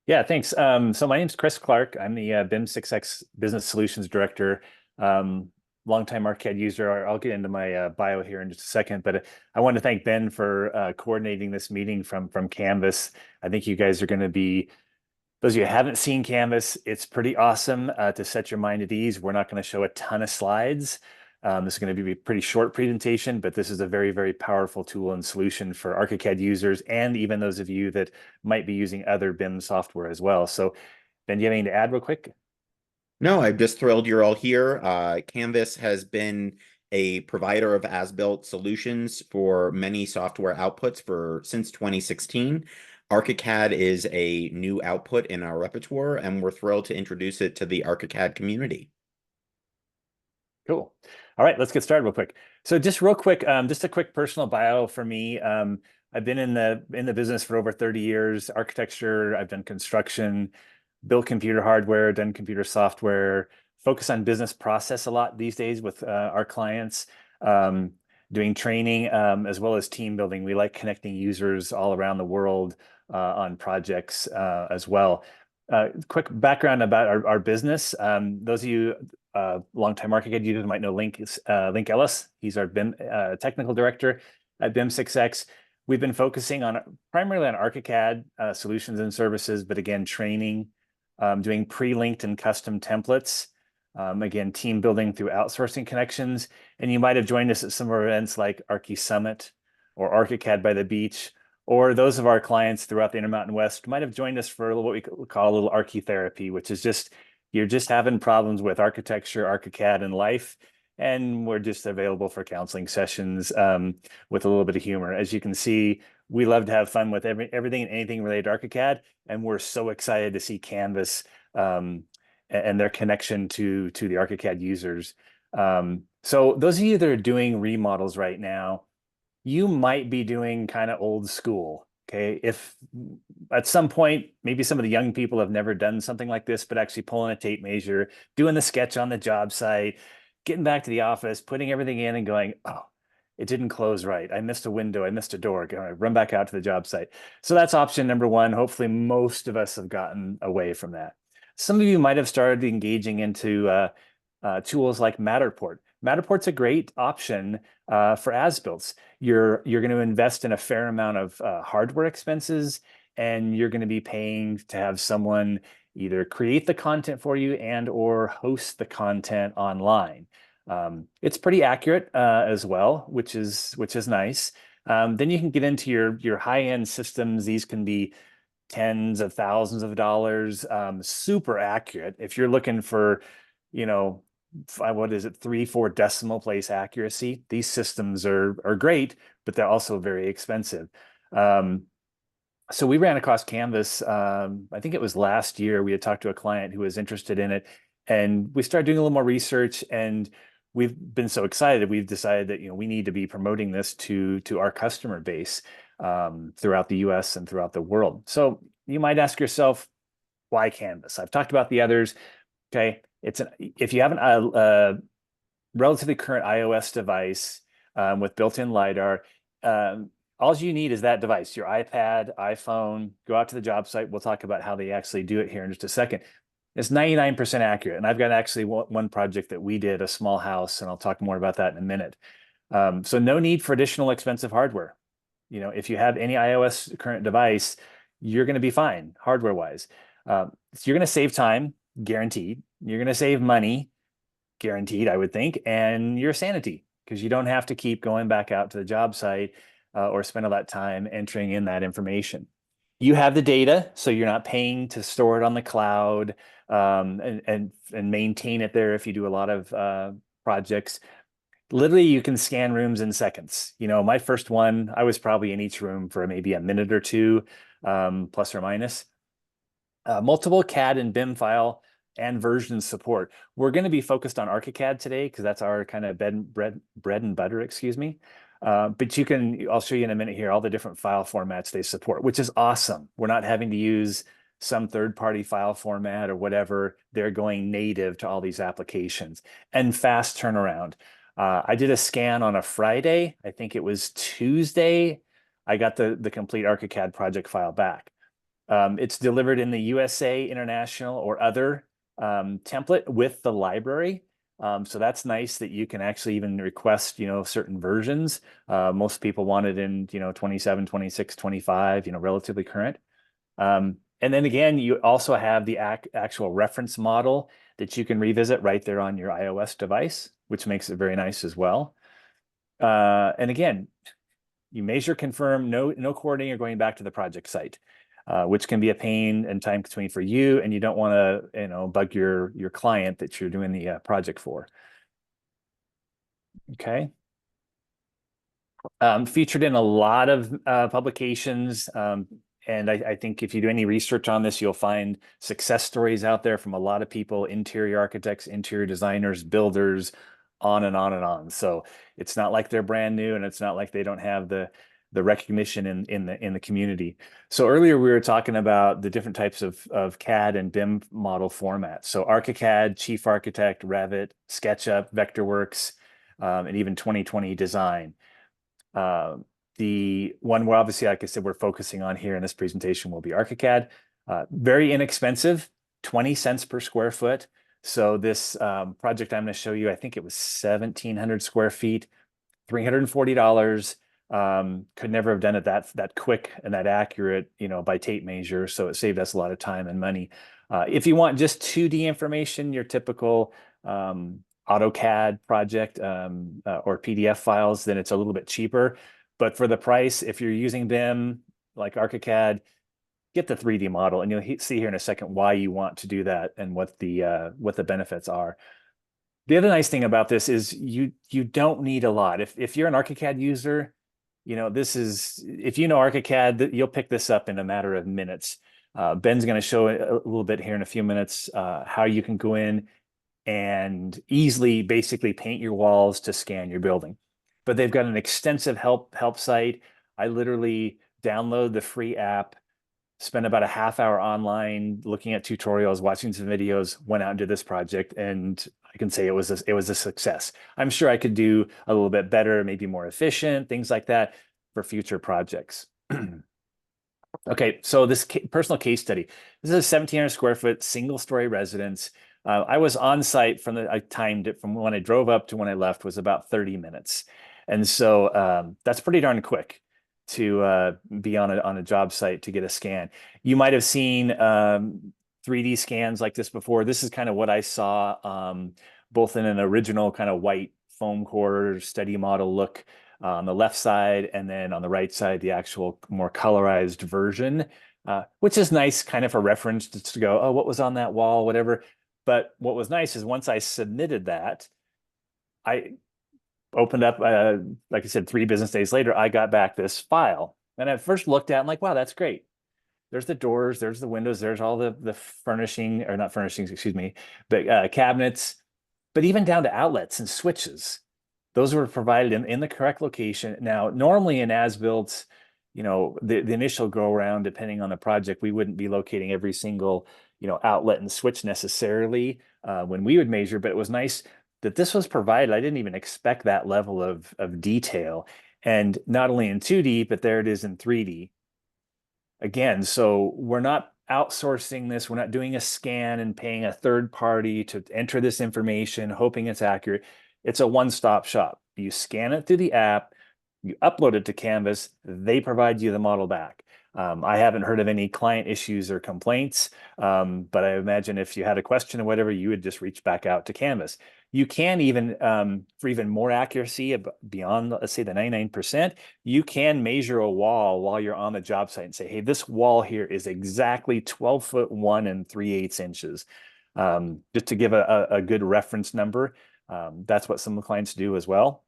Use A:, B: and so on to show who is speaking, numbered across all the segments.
A: Yeah, thanks. So my name's Chris Clark. I'm the BIM 6X Business Solutions Director, longtime Archicad user. I'll get into my bio here in just a second, but I want to thank Ben for coordinating this meeting from Canvas. I think you guys are going to be, those of you who haven't seen Canvas, it's pretty awesome to set your mind at ease. We're not going to show a ton of slides. This is going to be a pretty short presentation, but this is a very, very powerful tool and solution for Archicad users and even those of you that might be using other BIM software as well. So Ben, do you have anything to add real quick?
B: No, I'm just thrilled you're all here. Canvas has been a provider of as-built solutions for many software outputs since 2016. Archicad is a new output in our repertoire, and we're thrilled to introduce it to the Archicad community.
A: Cool. All right, let's get started real quick. So just real quick, just a quick personal bio for me. I've been in the business for over 30 years, architecture, I've done construction, built computer hardware, done computer software, focus on business process a lot these days with our clients, doing training as well as team building. We like connecting users all around the world on projects as well. Quick background about our business. Those of you longtime Archicad users might know Link Ellis. He's our BIM technical director at BIM 6X. We've been focusing on primarily on Archicad solutions and services, but again, training, doing pre-linked and custom templates. Again, team building through outsourcing connections. And you might have joined us at some of our events like Archi Summit or Archicad by the Beach, or those of our clients throughout the Intermountain West might have joined us for what we call a little architherapy, which is just, you're just having problems with architecture, Archicad, and life. And we're just available for counseling sessions with a little bit of humor. As you can see, we love to have fun with everything and anything related to Archicad. And we're so excited to see Canvas and their connection to the Archicad users. So those of you that are doing remodels right now, you might be doing kind of old school. Okay, if at some point, maybe some of the young people have never done something like this, but actually pulling a tape measure, doing the sketch on the job site, getting back to the office, putting everything in and going, oh, it didn't close right. I missed a window. I missed a door. Gonna run back out to the job site. So that's option number one. Hopefully most of us have gotten away from that. Some of you might have started engaging into tools like Matterport. Matterport's a great option for as-builts. You're going to invest in a fair amount of hardware expenses, and you're going to be paying to have someone either create the content for you and or host the content online. It's pretty accurate as well, which is nice. Then you can get into your high-end systems. These can be tens of thousands of dollars, super accurate. If you're looking for, you know, what is it, 3-4 decimal place accuracy, these systems are great, but they're also very expensive. So we ran across Canvas. I think it was last year. We had talked to a client who was interested in it, and we started doing a little more research, and we've been so excited. We've decided that, you know, we need to be promoting this to our customer base throughout the US and throughout the world. So you might ask yourself, why Canvas? I've talked about the others. Okay, if you have a relatively current iOS device with built-in LiDAR, all you need is that device, your iPad, iPhone. Go out to the job site. We'll talk about how they actually do it here in just a second. It's 99% accurate. And I've got actually one project that we did, a small house, and I'll talk more about that in a minute. So no need for additional expensive hardware. You know, if you have any iOS current device, you're going to be fine hardware-wise. So you're going to save time, guaranteed. You're going to save money, guaranteed, I would think, and your sanity, because you don't have to keep going back out to the job site or spend all that time entering in that information. You have the data, so you're not paying to store it on the cloud and maintain it there if you do a lot of projects. Literally, you can scan rooms in seconds. You know, my first one, I was probably in each room for maybe a minute or two, plus or minus. Multiple CAD and BIM file and version support. We're going to be focused on Archicad today because that's our kind of bread and butter, excuse me. But you can, I'll show you in a minute here, all the different file formats they support, which is awesome. We're not having to use some third-party file format or whatever. They're going native to all these applications and fast turnaround. I did a scan on a Friday. I think it was Tuesday. I got the complete Archicad project file back. It's delivered in the USA, International, or other template with the library. So that's nice that you can actually even request, certain versions. Most people want it in, 27, 26, 25, relatively current. And then again, you also have the actual reference model that you can revisit right there on your iOS device, which makes it very nice as well. And again, you measure, confirm, no coordinating or going back to the project site, which can be a pain and time consuming for you, and you don't want to, bug your client that you're doing the project for. Okay. Featured in a lot of publications. And I think if you do any research on this, you'll find success stories out there from a lot of people, interior architects, interior designers, builders, on and on and on. So it's not like they're brand new, and it's not like they don't have the recognition in the community. So earlier we were talking about the different types of CAD and BIM model formats. So Archicad, Chief Architect, Revit, SketchUp, Vectorworks, and even 2020 Design. The one where obviously, like I said, we're focusing on here in this presentation will be Archicad. Very inexpensive, 20 cents per square foot. So this project I'm going to show you, I think it was 1,700 square feet, $340. Could never have done it that quick and that accurate, by tape measure. So it saved us a lot of time and money. If you want just 2D information, your typical AutoCAD project or PDF files, then it's a little bit cheaper. But for the price, if you're using BIM like Archicad, get the 3D model, and you'll see here in a second why you want to do that and what the benefits are. The other nice thing about this is you don't need a lot. If you're an Archicad user, this is, if you know Archicad, you'll pick this up in a matter of minutes. Ben's going to show a little bit here in a few minutes how you can go in and easily basically paint your walls to scan your building. But they've got an extensive help site. I literally download the free app, spent about a half hour online looking at tutorials, watching some videos, went out and did this project, and I can say it was a success. I'm sure I could do a little bit better, maybe more efficient, things like that for future projects. Okay, so this personal case study. This is a 1,700 square foot single story residence. I was on site I timed it from when I drove up to when I left was about 30 minutes. And so that's pretty darn quick to be on a job site to get a scan. You might have seen 3D scans like this before. This is kind of what I saw, both in an original kind of white foam core study model look on the left side, and then on the right side, the actual more colorized version, which is nice kind of for reference to go, oh, what was on that wall, whatever. But what was nice is once I submitted that, I opened up, like I said, 3 business days later, I got back this file. And I first looked at it, I'm like, wow, that's great. There's the doors, there's the windows, there's all the furnishing, or not furnishings, excuse me, but cabinets, but even down to outlets and switches. Those were provided in the correct location. Now, normally in as-built, the initial go around, depending on the project, we wouldn't be locating every single, outlet and switch necessarily when we would measure, but it was nice that this was provided. I didn't even expect that level of detail. And not only in 2D, but there it is in 3D. Again, so we're not outsourcing this. We're not doing a scan and paying a third party to enter this information, hoping it's accurate. It's a one-stop shop. You scan it through the app, you upload it to Canvas, they provide you the model back. I haven't heard of any client issues or complaints, but I imagine if you had a question or whatever, you would just reach back out to Canvas. You can even, for even more accuracy beyond, let's say, the 99%, you can measure a wall while you're on the job site and say, hey, this wall here is exactly 12 foot 1 3/8 inches. Just to give a good reference number. That's what some clients do as well.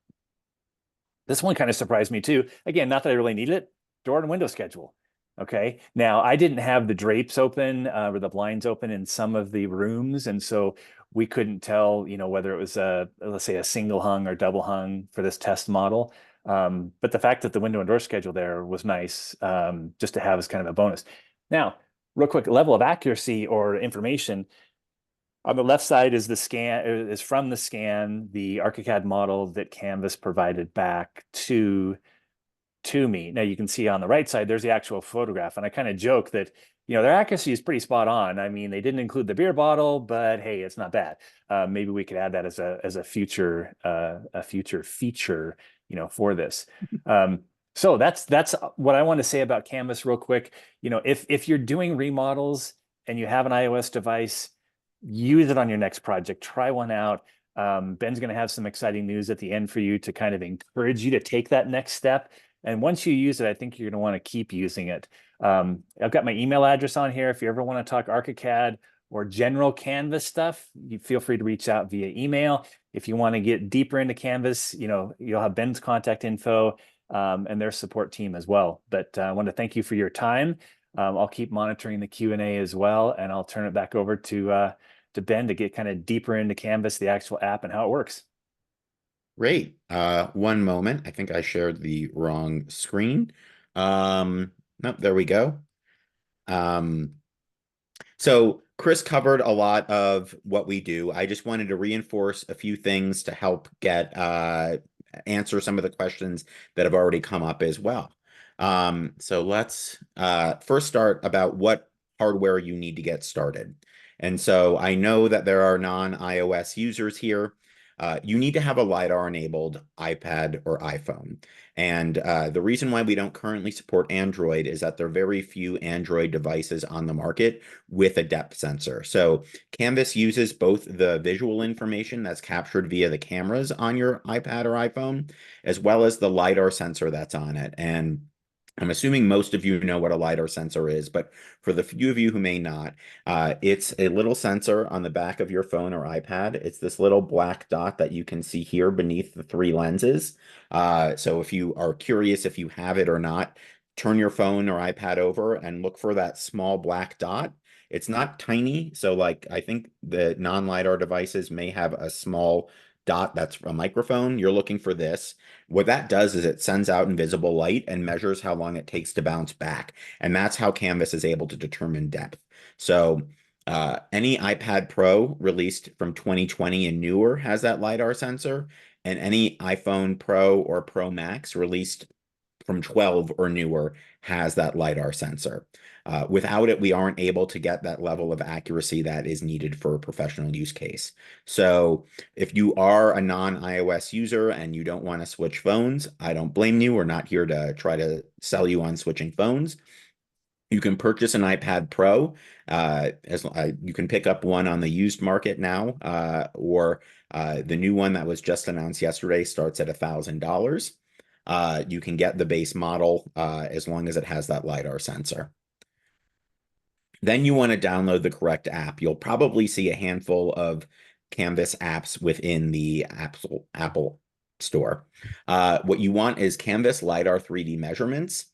A: This one kind of surprised me too. Again, not that I really needed it. Door and window schedule. Okay. Now I didn't have the drapes open or the blinds open in some of the rooms, and so we couldn't tell, whether it was let's say a single hung or double hung for this test model. But the fact that the window and door schedule there was nice, just to have as kind of a bonus. Now, real quick, level of accuracy or information. On the left side is from the scan, the Archicad model that Canvas provided back to me. Now you can see on the right side, there's the actual photograph. And I kind of joke that, their accuracy is pretty spot on. I mean, they didn't include the beer bottle, but hey, it's not bad. Maybe we could add that as a future feature, for this. So that's what I want to say about Canvas real quick. If you're doing remodels and you have an iOS device, use it on your next project. Try one out. Ben's going to have some exciting news at the end for you to kind of encourage you to take that next step. And once you use it, I think you're going to want to keep using it. I've got my email address on here. If you ever want to talk Archicad or general Canvas stuff, you feel free to reach out via email. If you want to get deeper into Canvas, you'll have Ben's contact info and their support team as well. But I want to thank you for your time. I'll keep monitoring the Q&A as well, and I'll turn it back over to Ben to get kind of deeper into Canvas, the actual app, and how it works.
B: Great. One moment. I think I shared the wrong screen. Nope, there we go. So Chris covered a lot of what we do. I just wanted to reinforce a few things to help get answer some of the questions that have already come up as well. So let's first start about what hardware you need to get started. And so I know that there are non-iOS users here. You need to have a LiDAR-enabled iPad or iPhone. And the reason why we don't currently support Android is that there are very few Android devices on the market with a depth sensor. So Canvas uses both the visual information that's captured via the cameras on your iPad or iPhone, as well as the LiDAR sensor that's on it. And I'm assuming most of you know what a LiDAR sensor is, but for the few of you who may not, it's a little sensor on the back of your phone or iPad. It's this little black dot that you can see here beneath the three lenses. So if you are curious if you have it or not, turn your phone or iPad over and look for that small black dot. It's not tiny, so like I think the non-LiDAR devices may have a small dot that's a microphone. You're looking for this. What that does is it sends out invisible light and measures how long it takes to bounce back. And that's how Canvas is able to determine depth. So any iPad Pro released from 2020 and newer has that LiDAR sensor, and any iPhone Pro or Pro Max released from 12 or newer has that LiDAR sensor. Without it, we aren't able to get that level of accuracy that is needed for a professional use case. So if you are a non-iOS user and you don't want to switch phones, I don't blame you. We're not here to try to sell you on switching phones. You can purchase an iPad Pro. You can pick up one on the used market now, or the new one that was just announced yesterday starts at $1,000. You can get the base model as long as it has that LiDAR sensor. Then you want to download the correct app. You'll probably see a handful of Canvas apps within the Apple Store. What you want is Canvas LiDAR 3D measurements.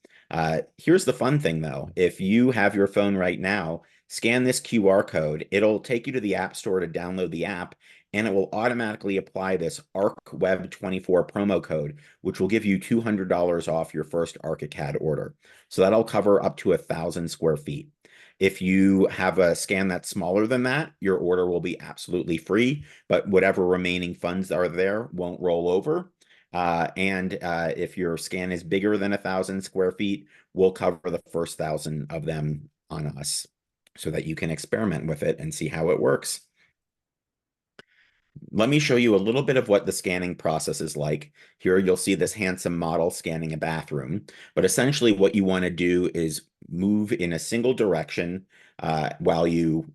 B: Here's the fun thing, though. If you have your phone right now, scan this QR code. It'll take you to the App Store to download the app, and it will automatically apply this ArcWeb24 promo code, which will give you $200 off your first Archicad order. So that'll cover up to 1,000 square feet. If you have a scan that's smaller than that, your order will be absolutely free, but whatever remaining funds are there won't roll over. If your scan is bigger than 1,000 square feet, we'll cover the first 1,000 of them on us so that you can experiment with it and see how it works. Let me show you a little bit of what the scanning process is like. Here you'll see this handsome model scanning a bathroom, but essentially what you want to do is move in a single direction while you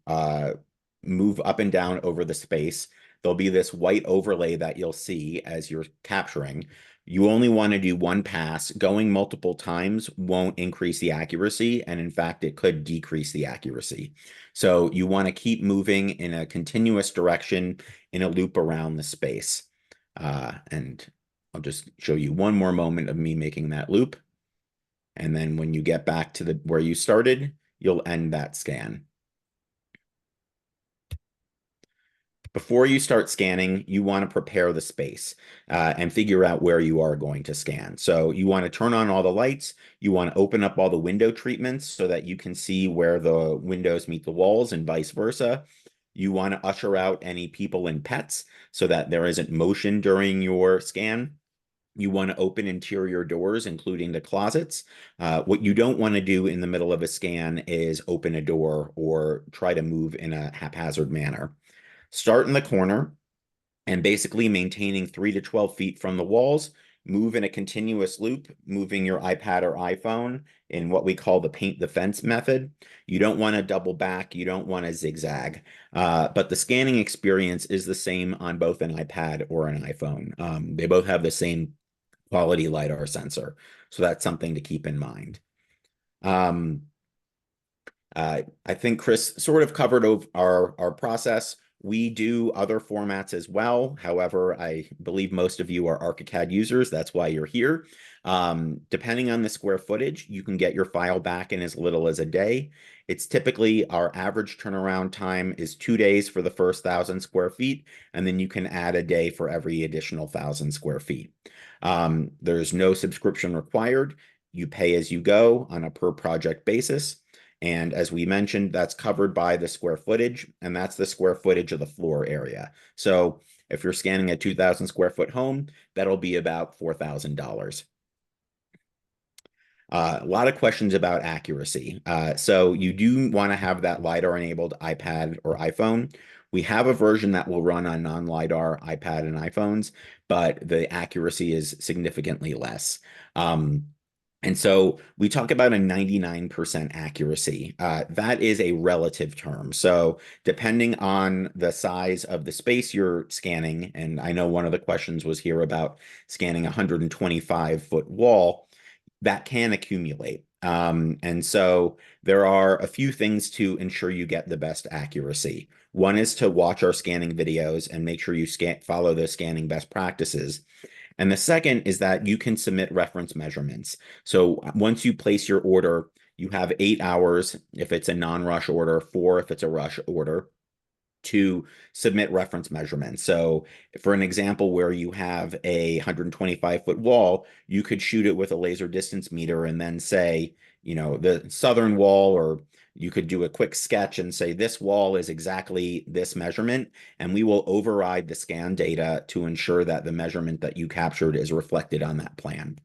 B: move up and down over the space. There'll be this white overlay that you'll see as you're capturing. You only want to do one pass. Going multiple times won't increase the accuracy, and in fact, it could decrease the accuracy. So you want to keep moving in a continuous direction in a loop around the space. And I'll just show you one more moment of me making that loop. And then when you get back to where you started, you'll end that scan. Before you start scanning, you want to prepare the space and figure out where you are going to scan. So you want to turn on all the lights. You want to open up all the window treatments so that you can see where the windows meet the walls and vice versa. You want to usher out any people and pets so that there isn't motion during your scan. You want to open interior doors, including the closets. What you don't want to do in the middle of a scan is open a door or try to move in a haphazard manner. Start in the corner and basically maintaining 3 to 12 feet from the walls. Move in a continuous loop, moving your iPad or iPhone in what we call the paint the fence method. You don't want to double back, you don't want to zigzag, but the scanning experience is the same on both an iPad or an iPhone. They both have the same quality LiDAR sensor, so that's something to keep in mind. Um, I think Chris sort of covered our process. We do other formats as well. However, I believe most of you are Archicad users. That's why you're here. Depending on the square footage, you can get your file back in as little as a day. It's typically our average turnaround time is 2 days for the first 1,000 square feet, and then you can add a day for every additional 1,000 square feet. There's no subscription required. You pay as you go on a per project basis. And as we mentioned, that's covered by the square footage, and that's the square footage of the floor area. So if you're scanning a 2,000 square foot home, that'll be about $4,000. A lot of questions about accuracy. So you do want to have that LiDAR-enabled iPad or iPhone. We have a version that will run on non-LiDAR iPad and iPhones, but the accuracy is significantly less. And so we talk about a 99% accuracy. That is a relative term. So depending on the size of the space you're scanning, and I know one of the questions was here about scanning a 125-foot wall, that can accumulate. And so there are a few things to ensure you get the best accuracy. One is to watch our scanning videos and make sure you follow the scanning best practices. And the second is that you can submit reference measurements. So once you place your order, you have 8 hours if it's a non-rush order, 4 if it's a rush order, to submit reference measurements. So for an example where you have a 125-foot wall, you could shoot it with a laser distance meter and then say, you know, the southern wall, or you could do a quick sketch and say this wall is exactly this measurement, and we will override the scan data to ensure that the measurement that you captured is reflected on that plan.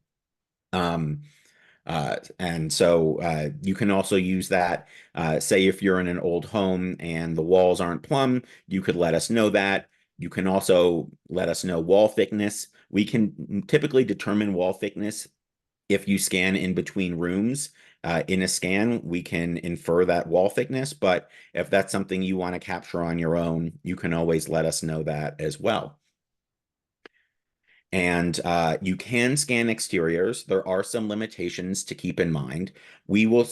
B: And so you can also use that. Say if you're in an old home and the walls aren't plumb, you could let us know that. You can also let us know wall thickness. We can typically determine wall thickness if you scan in between rooms. In a scan, we can infer that wall thickness, but if that's something you want to capture on your own, you can always let us know that as well. And you can scan exteriors. There are some limitations to keep in mind. We will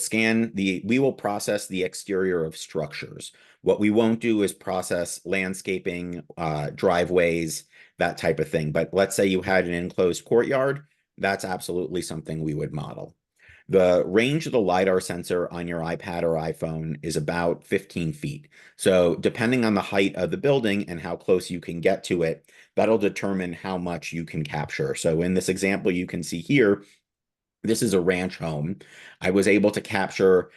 B: process the exterior of structures. What we won't do is process landscaping, driveways, that type of thing. But let's say you had an enclosed courtyard, that's absolutely something we would model. The range of the LiDAR sensor on your iPad or iPhone is about 15 feet. So depending on the height of the building and how close you can get to it, that'll determine how much you can capture. So in this example, you can see here, this is a ranch home. I was able to capture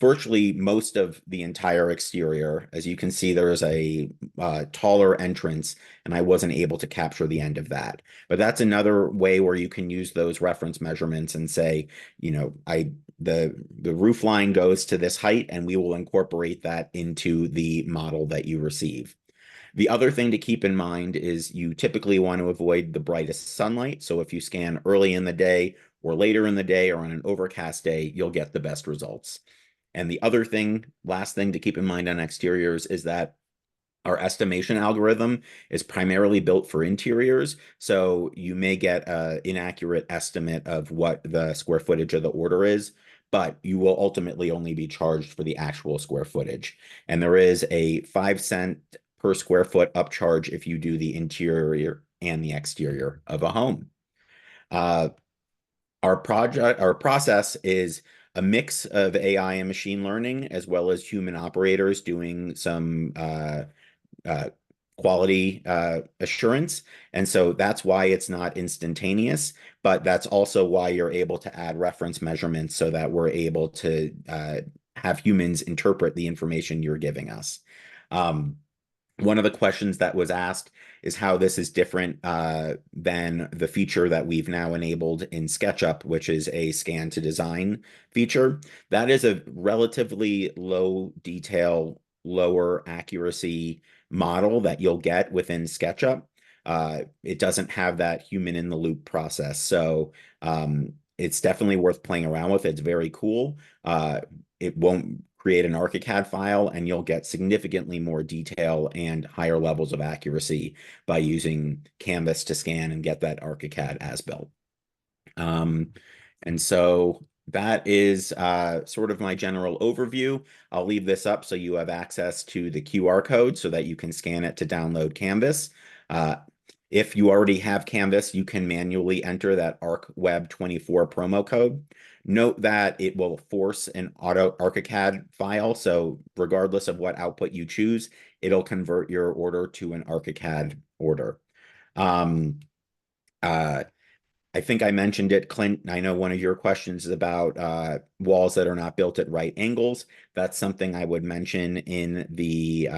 B: virtually most of the entire exterior. As you can see, there is a taller entrance, and I wasn't able to capture the end of that. But that's another way where you can use those reference measurements and say, you know, the roof line goes to this height, and we will incorporate that into the model that you receive. The other thing to keep in mind is you typically want to avoid the brightest sunlight. So if you scan early in the day or later in the day or on an overcast day, you'll get the best results. And the other thing, last thing to keep in mind on exteriors is that our estimation algorithm is primarily built for interiors. So you may get an inaccurate estimate of what the square footage of the order is, but you will ultimately only be charged for the actual square footage. And there is a 5 cent per square foot upcharge if you do the interior and the exterior of a home. Our process is a mix of AI and machine learning, as well as human operators doing some quality assurance. And so that's why it's not instantaneous, but that's also why you're able to add reference measurements so that we're able to have humans interpret the information you're giving us. One of the questions that was asked is how this is different than the feature that we've now enabled in SketchUp, which is a scan to design feature. That is a relatively low detail, lower accuracy model that you'll get within SketchUp. It doesn't have that human in the loop process. So it's definitely worth playing around with. It's very cool. It won't create an Archicad file, and you'll get significantly more detail and higher levels of accuracy by using Canvas to scan and get that Archicad as-built. And so that is sort of my general overview. I'll leave this up so you have access to the QR code so that you can scan it to download Canvas. If you already have Canvas, you can manually enter that ArcWeb24 promo code. Note that it will force an auto Archicad file. So regardless of what output you choose, it'll convert your order to an Archicad order. I think I mentioned it, Clint. I know one of your questions is about walls that are not built at right angles. That's something I would mention in the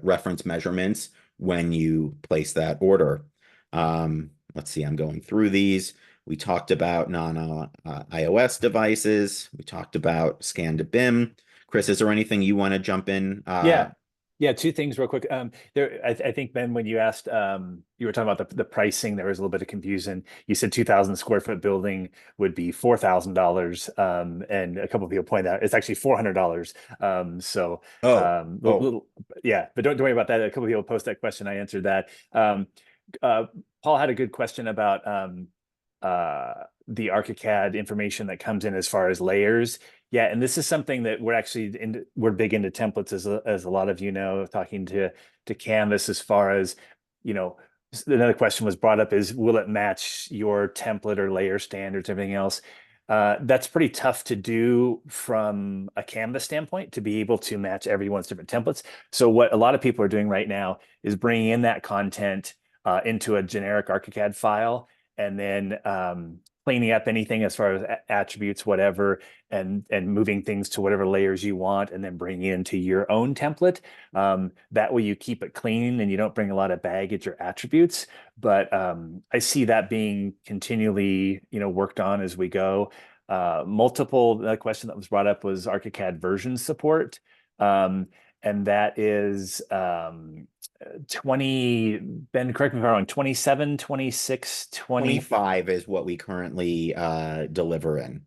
B: reference measurements when you place that order. Let's see, I'm going through these. We talked about non-iOS devices. We talked about scan to BIM. Chris, is there anything you want to jump in?
A: Yeah. Yeah, two things real quick. I think Ben, when you asked, you were talking about the pricing, there was a little bit of confusion. You said 2,000 square foot building would be $4,000, and a couple of people pointed out it's actually $400.
B: Oh,
A: Little, yeah, but don't worry about that. A couple of people posted that question. I answered that. Paul had a good question about the Archicad information that comes in as far as layers. Yeah, and this is something that we're big into templates, as a lot of you know, talking to Canvas as far as, you know, another question was brought up is, will it match your template or layer standards, everything else? That's pretty tough to do from a Canvas standpoint, to be able to match everyone's different templates. So what a lot of people are doing right now is bringing in that content into a generic Archicad file, and then cleaning up anything as far as attributes, whatever, and moving things to whatever layers you want, and then bringing it into your own template. That way you keep it clean and you don't bring a lot of baggage or attributes. But I see that being continually, worked on as we go. The question that was brought up was Archicad version support. And that is 20, Ben, correct me if I'm wrong, 27, 26,
B: 25 is what we currently deliver in.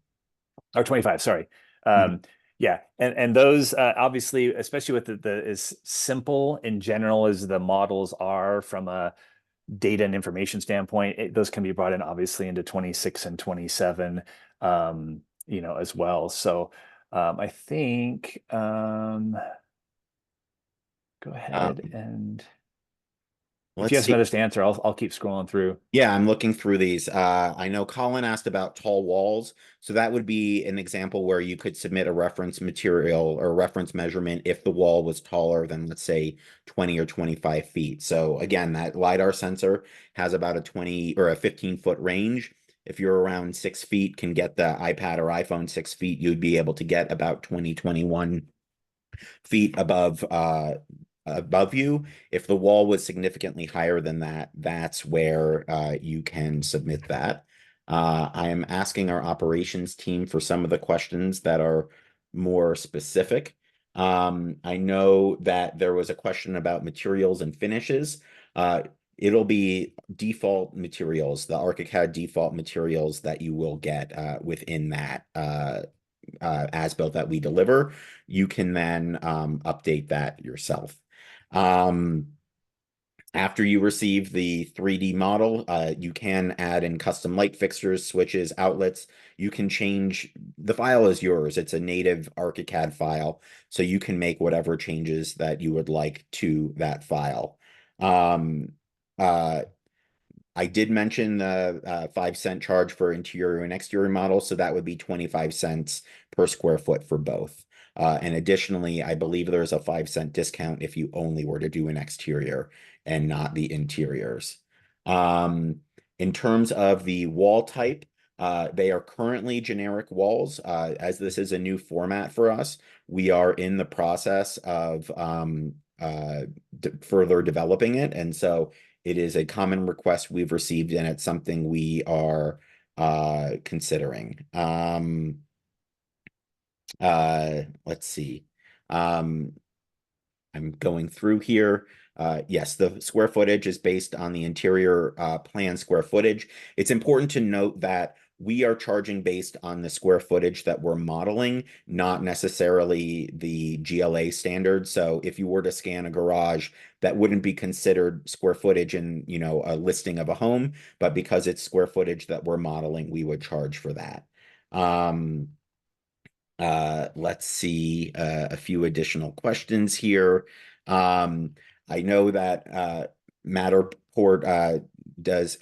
A: Or 25, sorry.
B: Mhm.
A: Yeah, and those obviously, especially with the as simple in general as the models are from a data and information standpoint, those can be brought in obviously into 26 and 27, as well. So I think go ahead,
B: Um,
A: and if you
B: let's
A: have some
B: see.
A: others to answer, I'll keep scrolling through.
B: Yeah, I'm looking through these. I know Colin asked about tall walls. So that would be an example where you could submit a reference material or reference measurement if the wall was taller than, let's say, 20 or 25 feet. So again, that LiDAR sensor has about a 20 or a 15-foot range. If you're around 6 feet, can get the iPad or iPhone 6 feet, you'd be able to get about 20, 21 feet above you. If the wall was significantly higher than that, that's where you can submit that. I am asking our operations team for some of the questions that are more specific. I know that there was a question about materials and finishes. It'll be default materials, the Archicad default materials that you will get within that as-built that we deliver. You can then update that yourself. Um, After you receive the 3D model, you can add in custom light fixtures, switches, outlets. You can change, the file is yours. It's a native Archicad file, so you can make whatever changes that you would like to that file. Um, uh, I did mention the 5 cent charge for interior and exterior models, so that would be 25 cents per square foot for both. And additionally, I believe there's a 5 cent discount if you only were to do an exterior and not the interiors. In terms of the wall type, they are currently generic walls. As this is a new format for us, we are in the process of further developing it. And so it is a common request we've received, and it's something we are considering. Let's see. Um, I'm going through here. Yes, the square footage is based on the interior plan square footage. It's important to note that we are charging based on the square footage that we're modeling, not necessarily the GLA standard. So if you were to scan a garage, that wouldn't be considered square footage in, a listing of a home, but because it's square footage that we're modeling, we would charge for that. Let's see a few additional questions here. I know that Matterport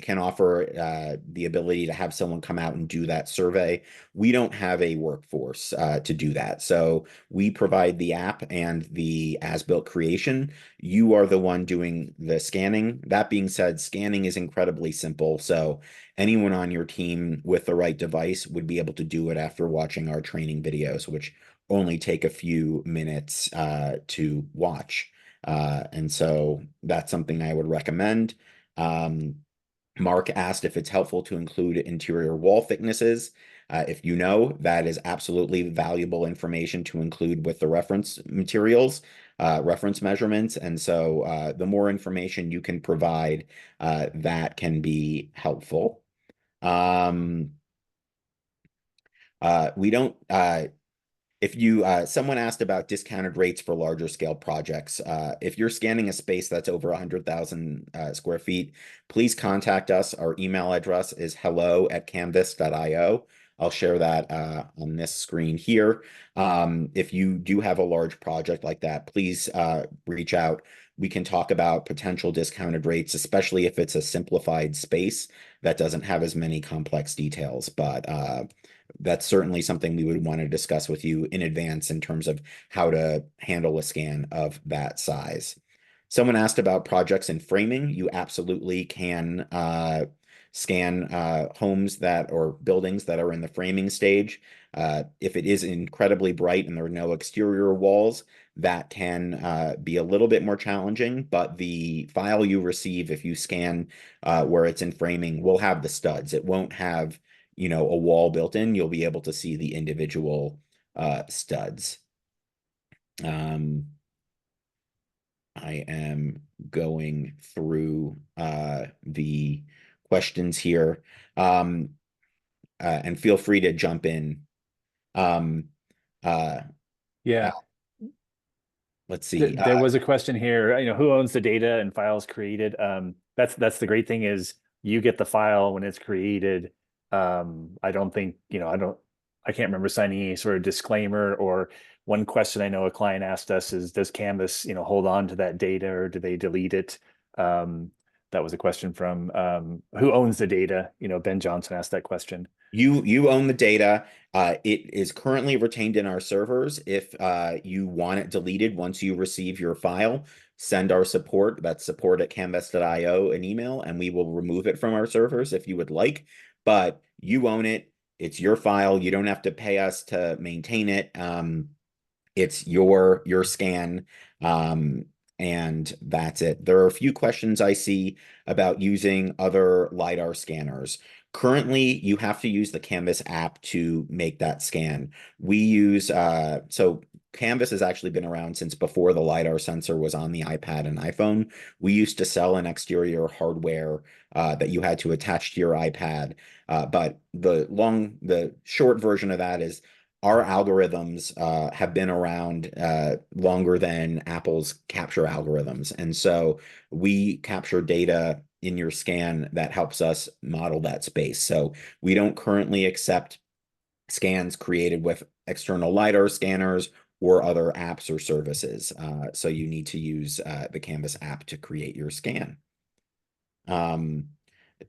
B: can offer the ability to have someone come out and do that survey. We don't have a workforce to do that. So we provide the app and the as-built creation. You are the one doing the scanning. That being said, scanning is incredibly simple. So anyone on your team with the right device would be able to do it after watching our training videos, which only take a few minutes to watch. And so that's something I would recommend. Mark asked if it's helpful to include interior wall thicknesses. If you know, that is absolutely valuable information to include with the reference materials, reference measurements. And so the more information you can provide, that can be helpful. We don't, if you, someone asked about discounted rates for larger scale projects. If you're scanning a space that's over 100,000 square feet, please contact us. Our email address is hello@canvas.io. I'll share that on this screen here. If you do have a large project like that, please reach out. We can talk about potential discounted rates, especially if it's a simplified space that doesn't have as many complex details. But that's certainly something we would want to discuss with you in advance in terms of how to handle a scan of that size. Someone asked about projects in framing. You absolutely can scan homes or buildings that are in the framing stage. If it is incredibly bright and there are no exterior walls, that can be a little bit more challenging, but the file you receive if you scan where it's in framing will have the studs. It won't have, a wall built in. You'll be able to see the individual studs. I am going through the questions here, and feel free to jump in. Um,
A: Yeah.
B: let's see.
A: There was a question here, who owns the data and files created? That's the great thing is you get the file when it's created. I don't think, I can't remember signing any sort of disclaimer. Or one question I know a client asked us is, does Canvas, hold on to that data or do they delete it? That was a question from who owns the data? Ben Johnson asked that question.
B: You own the data. It is currently retained in our servers. If you want it deleted once you receive your file, send our support, that's support@canvas.io, an email, and we will remove it from our servers if you would like. But you own it. It's your file. You don't have to pay us to maintain it. It's your scan. And that's it. There are a few questions I see about using other LiDAR scanners. Currently, you have to use the Canvas app to make that scan. We use, so Canvas has actually been around since before the LiDAR sensor was on the iPad and iPhone. We used to sell an exterior hardware that you had to attach to your iPad. But the short version of that is our algorithms have been around longer than Apple's capture algorithms. And so we capture data in your scan that helps us model that space. So we don't currently accept scans created with external LiDAR scanners or other apps or services. So you need to use the Canvas app to create your scan.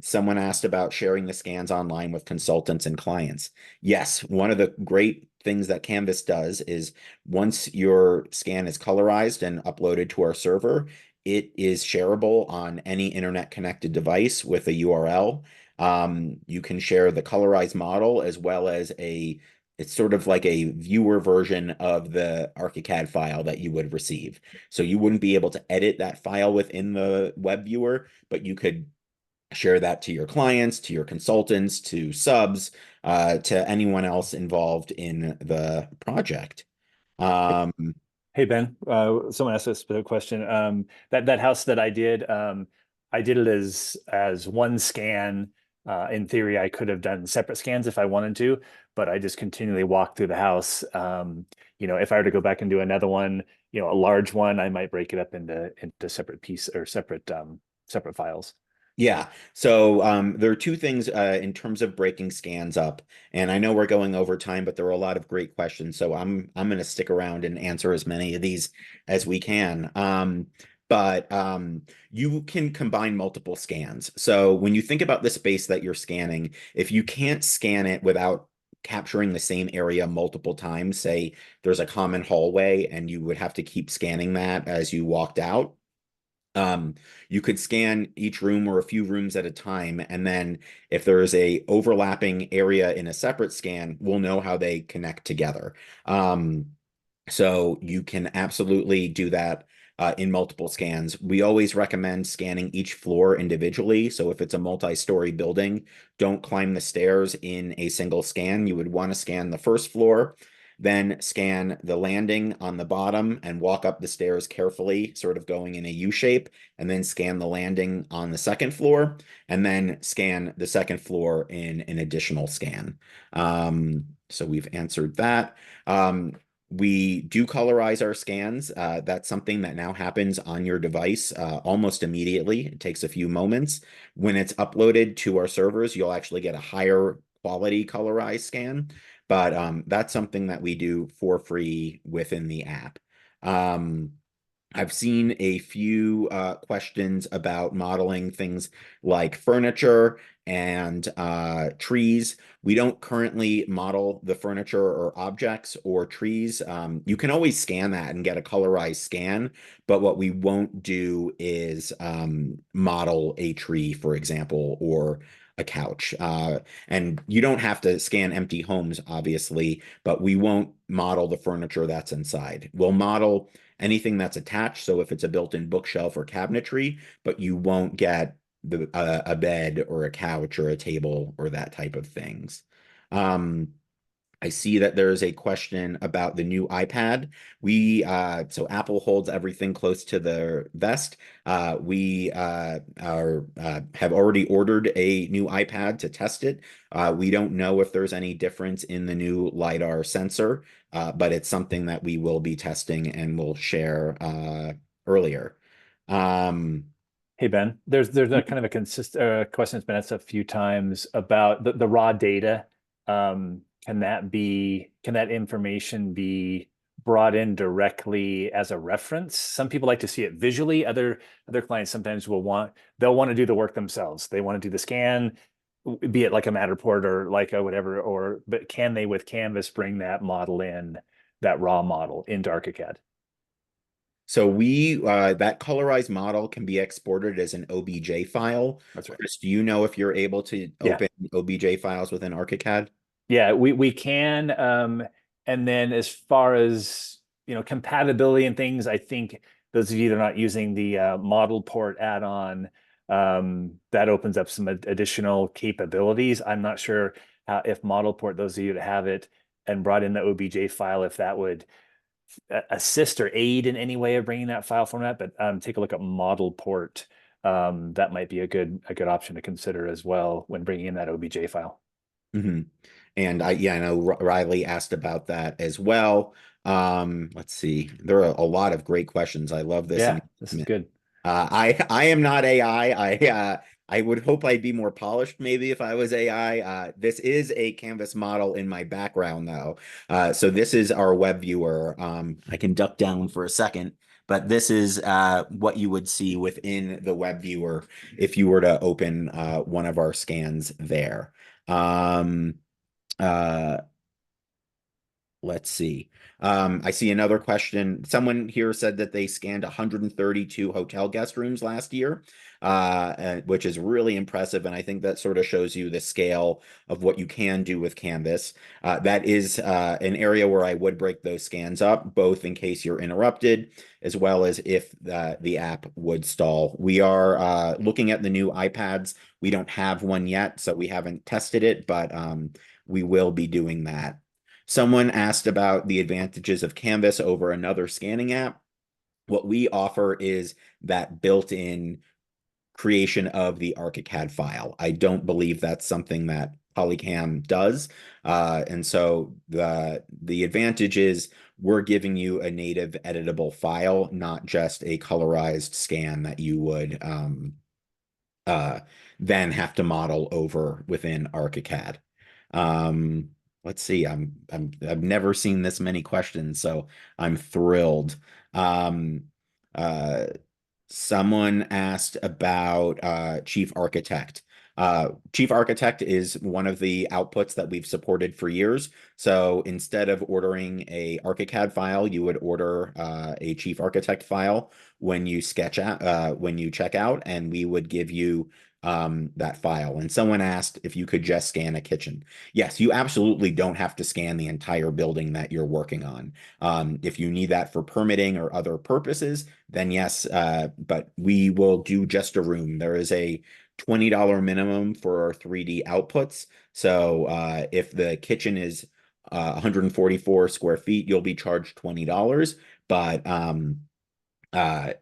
B: Someone asked about sharing the scans online with consultants and clients. Yes, one of the great things that Canvas does is once your scan is colorized and uploaded to our server, it is shareable on any internet connected device with a URL. You can share the colorized model as well as a it's sort of like a viewer version of the Archicad file that you would receive. So you wouldn't be able to edit that file within the web viewer, but you could share that to your clients, to your consultants, to subs, to anyone else involved in the project. Um,
A: Hey Ben, someone asked a specific question. That house that I did it as one scan. In theory, I could have done separate scans if I wanted to, but I just continually walk through the house. If I were to go back and do another one, a large one, I might break it up into separate piece or separate files.
B: Yeah. So there are two things in terms of breaking scans up, and I know we're going over time, but there are a lot of great questions. So I'm going to stick around and answer as many of these as we can. But you can combine multiple scans. So when you think about the space that you're scanning, if you can't scan it without capturing the same area multiple times, say there's a common hallway and you would have to keep scanning that as you walked out. You could scan each room or a few rooms at a time, and then if there is a overlapping area in a separate scan, we'll know how they connect together. Um, so you can absolutely do that in multiple scans. We always recommend scanning each floor individually. So if it's a multi-story building, don't climb the stairs in a single scan. You would want to scan the first floor, then scan the landing on the bottom and walk up the stairs carefully, sort of going in a U shape, and then scan the landing on the second floor, and then scan the second floor in an additional scan. So we've answered that. We do colorize our scans. That's something that now happens on your device almost immediately. It takes a few moments. When it's uploaded to our servers, you'll actually get a higher quality colorized scan, but that's something that we do for free within the app. Um, I've seen a few questions about modeling things like furniture and trees. We don't currently model the furniture or objects or trees. You can always scan that and get a colorized scan, but what we won't do is model a tree, for example, or a couch. And you don't have to scan empty homes, obviously, but we won't model the furniture that's inside. We'll model anything that's attached. So if it's a built-in bookshelf or cabinetry, but you won't get a bed or a couch or a table or that type of things. Um, I see that there is a question about the new iPad. So Apple holds everything close to the vest. We have already ordered a new iPad to test it. We don't know if there's any difference in the new LiDAR sensor, but it's something that we will be testing and will share earlier. Um,
A: Hey Ben, there's a kind of a consistent question that's been asked a few times about the raw data. Can that information be brought in directly as a reference? Some people like to see it visually. Other clients sometimes they'll want to do the work themselves. They want to do the scan, be it like a Matterport or like a whatever, but can they with Canvas bring that model in, that raw model into Archicad?
B: So that colorized model can be exported as an OBJ file.
A: That's right.
B: Chris, do you know if you're able to
A: Yeah.
B: open OBJ files within Archicad?
A: Yeah, we can. And then as far as compatibility and things, I think those of you that are not using the model port add-on, that opens up some additional capabilities. I'm not sure if model port, those of you that have it and brought in the OBJ file, if that would assist or aid in any way of bringing that file format. But take a look at model port. That might be a good option to consider as well when bringing in that OBJ file.
B: Hmm. And I know Riley asked about that as well. Let's see. There are a lot of great questions. I love this
A: Yeah, this is
B: engagement.
A: good.
B: I am not AI. I would hope I'd be more polished maybe if I was AI. This is a Canvas model in my background though. So this is our web viewer. I can duck down for a second, but this is what you would see within the web viewer if you were to open one of our scans there. Um, uh, let's see. I see another question. Someone here said that they scanned 132 hotel guest rooms last year, which is really impressive. And I think that sort of shows you the scale of what you can do with Canvas. That is an area where I would break those scans up, both in case you're interrupted, as well as if the app would stall. We are looking at the new iPads. We don't have one yet, so we haven't tested it, but we will be doing that. Someone asked about the advantages of Canvas over another scanning app. What we offer is that built-in creation of the Archicad file. I don't believe that's something that Polycam does. And so the advantage is we're giving you a native editable file, not just a colorized scan that you would then have to model over within Archicad. Let's see. I've never seen this many questions, so I'm thrilled. Um, uh, Someone asked about Chief Architect. Chief Architect is one of the outputs that we've supported for years. So instead of ordering a Archicad file, you would order a Chief Architect file when you when you check out, and we would give you that file. And someone asked if you could just scan a kitchen. Yes, you absolutely don't have to scan the entire building that you're working on. If you need that for permitting or other purposes, then yes, but we will do just a room. There is a $20 minimum for our 3D outputs. So if the kitchen is 144 square feet, you'll be charged $20. But I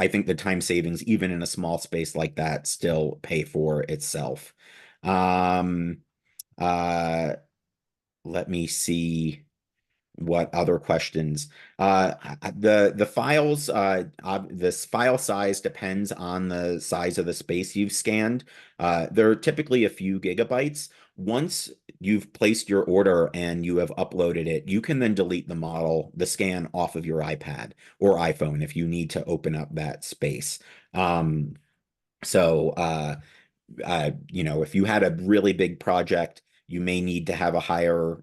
B: think the time savings, even in a small space like that, still pay for itself. Um, uh, Let me see what other questions. The files, this file size depends on the size of the space you've scanned. There are typically a few gigabytes. Once you've placed your order and you have uploaded it, you can then delete the scan off of your iPad or iPhone if you need to open up that space. Um, so if you had a really big project, you may need to have a higher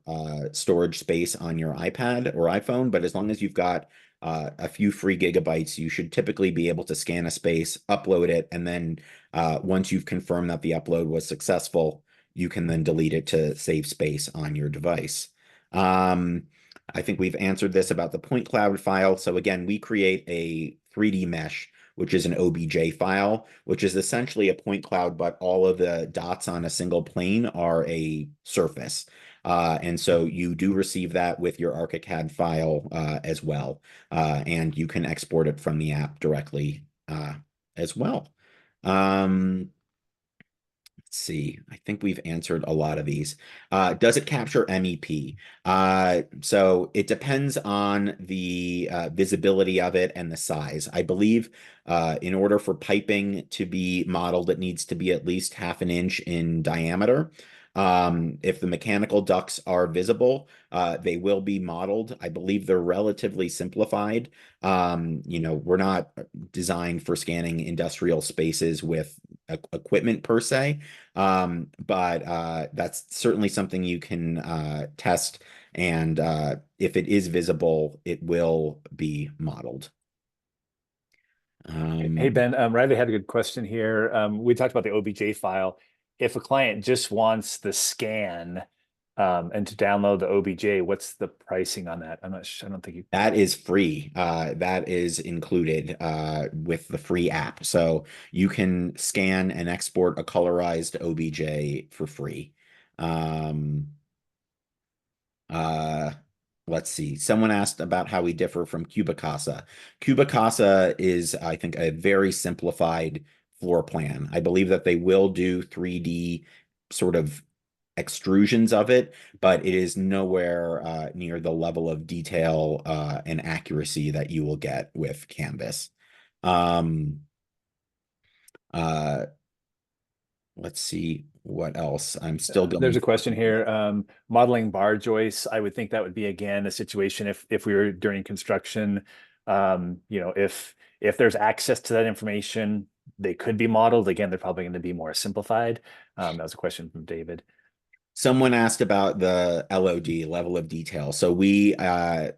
B: storage space on your iPad or iPhone, but as long as you've got a few free gigabytes, you should typically be able to scan a space, upload it, and then once you've confirmed that the upload was successful, you can then delete it to save space on your device. Um, I think we've answered this about the point cloud file. So again, we create a 3D mesh, which is an OBJ file, which is essentially a point cloud, but all of the dots on a single plane are a surface. And so you do receive that with your Archicad file as well. And you can export it from the app directly as well. Let's see. I think we've answered a lot of these. Does it capture MEP? So it depends on the visibility of it and the size. I believe in order for piping to be modeled, it needs to be at least half an inch in diameter. If the mechanical ducts are visible, they will be modeled. I believe they're relatively simplified. We're not designed for scanning industrial spaces with equipment per se. But that's certainly something you can test. And if it is visible, it will be modeled.
A: Hey, Ben, Riley had a good question here. We talked about the OBJ file. If a client just wants the scan and to download the OBJ, what's the pricing on that? I'm not sure. I don't think you.
B: That is free. That is included with the free app. So you can scan and export a colorized OBJ for free. Um, uh, let's see. Someone asked about how we differ from Cubicasa. Cubicasa is, I think, a very simplified floor plan. I believe that they will do 3D sort of extrusions of it, but it is nowhere near the level of detail and accuracy that you will get with Canvas. Um, uh, let's see what else. I'm still
A: There's
B: going
A: a question
B: through.
A: here. Modeling bar joists. I would think that would be again a situation if we were during construction. If there's access to that information, they could be modeled. Again, they're probably going to be more simplified. That was a question from David.
B: Someone asked about the LOD, level of detail. So we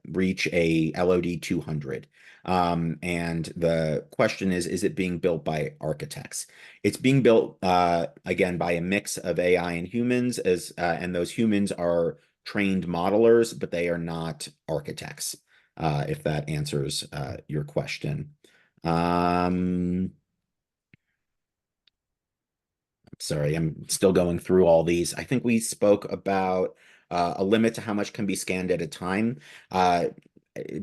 B: reach a LOD 200. And the question is it being built by architects? It's being built, again, by a mix of AI and humans, and those humans are trained modelers, but they are not architects, if that answers your question. Um, Sorry, I'm still going through all these. I think we spoke about a limit to how much can be scanned at a time. Uh,